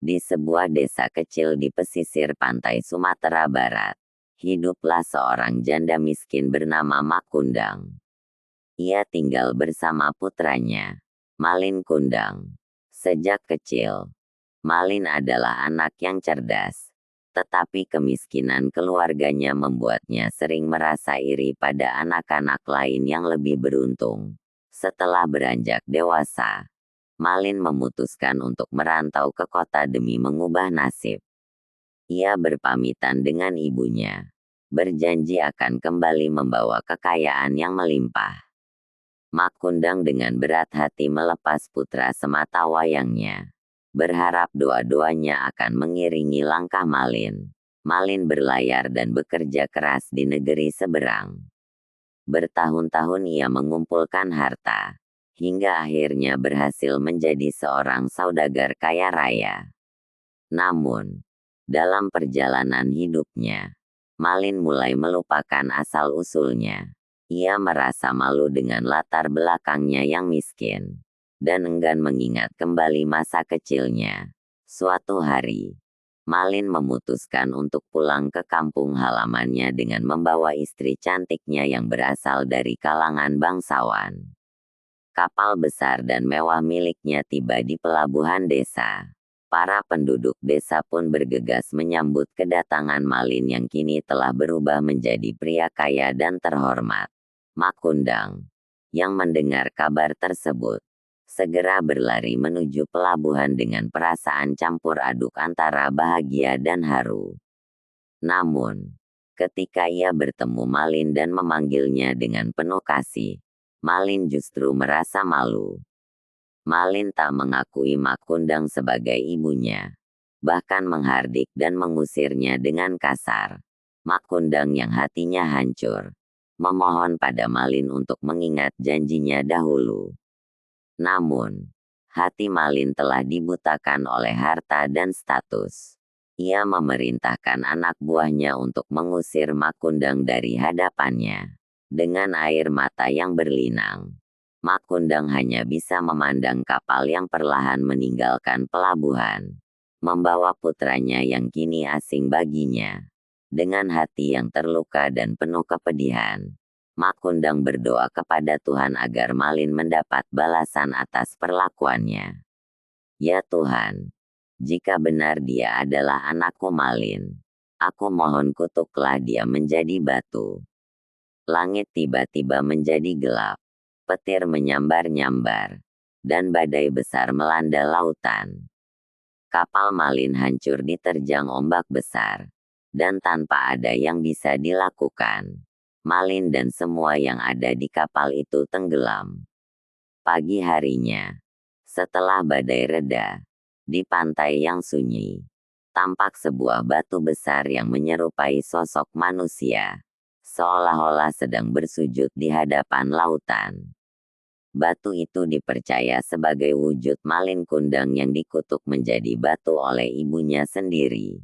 Di sebuah desa kecil di pesisir pantai Sumatera Barat, hiduplah seorang janda miskin bernama Makundang. Ia tinggal bersama putranya, Malin Kundang. Sejak kecil, Malin adalah anak yang cerdas, tetapi kemiskinan keluarganya membuatnya sering merasa iri pada anak-anak lain yang lebih beruntung. Setelah beranjak dewasa, Malin memutuskan untuk merantau ke kota demi mengubah nasib. Ia berpamitan dengan ibunya, berjanji akan kembali membawa kekayaan yang melimpah. Makundang dengan berat hati melepas putra semata wayangnya, berharap dua-duanya akan mengiringi langkah Malin. Malin berlayar dan bekerja keras di negeri seberang. Bertahun-tahun ia mengumpulkan harta, hingga akhirnya berhasil menjadi seorang saudagar kaya raya. Namun, dalam perjalanan hidupnya, Malin mulai melupakan asal-usulnya. Ia merasa malu dengan latar belakangnya yang miskin, dan enggan mengingat kembali masa kecilnya. Suatu hari, Malin memutuskan untuk pulang ke kampung halamannya dengan membawa istri cantiknya yang berasal dari kalangan bangsawan. Kapal besar dan mewah miliknya tiba di pelabuhan desa. Para penduduk desa pun bergegas menyambut kedatangan Malin yang kini telah berubah menjadi pria kaya dan terhormat. Makundang, yang mendengar kabar tersebut, segera berlari menuju pelabuhan dengan perasaan campur aduk antara bahagia dan haru. Namun, ketika ia bertemu Malin dan memanggilnya dengan penuh kasih, Malin justru merasa malu. Malin tak mengakui Makundang sebagai ibunya, bahkan menghardik dan mengusirnya dengan kasar. Makundang yang hatinya hancur, memohon pada Malin untuk mengingat janjinya dahulu. Namun, hati Malin telah dibutakan oleh harta dan status. Ia memerintahkan anak buahnya untuk mengusir Makundang dari hadapannya. Dengan air mata yang berlinang, Makundang hanya bisa memandang kapal yang perlahan meninggalkan pelabuhan, membawa putranya yang kini asing baginya. Dengan hati yang terluka dan penuh kepedihan, Makundang berdoa kepada Tuhan agar Malin mendapat balasan atas perlakuannya. Ya Tuhan, jika benar dia adalah anakku Malin, aku mohon kutuklah dia menjadi batu. Langit tiba-tiba menjadi gelap, petir menyambar-nyambar, dan badai besar melanda lautan. Kapal Malin hancur diterjang ombak besar, dan tanpa ada yang bisa dilakukan, Malin dan semua yang ada di kapal itu tenggelam. Pagi harinya, setelah badai reda, di pantai yang sunyi, tampak sebuah batu besar yang menyerupai sosok manusia, seolah-olah sedang bersujud di hadapan lautan. Batu itu dipercaya sebagai wujud Malin Kundang yang dikutuk menjadi batu oleh ibunya sendiri.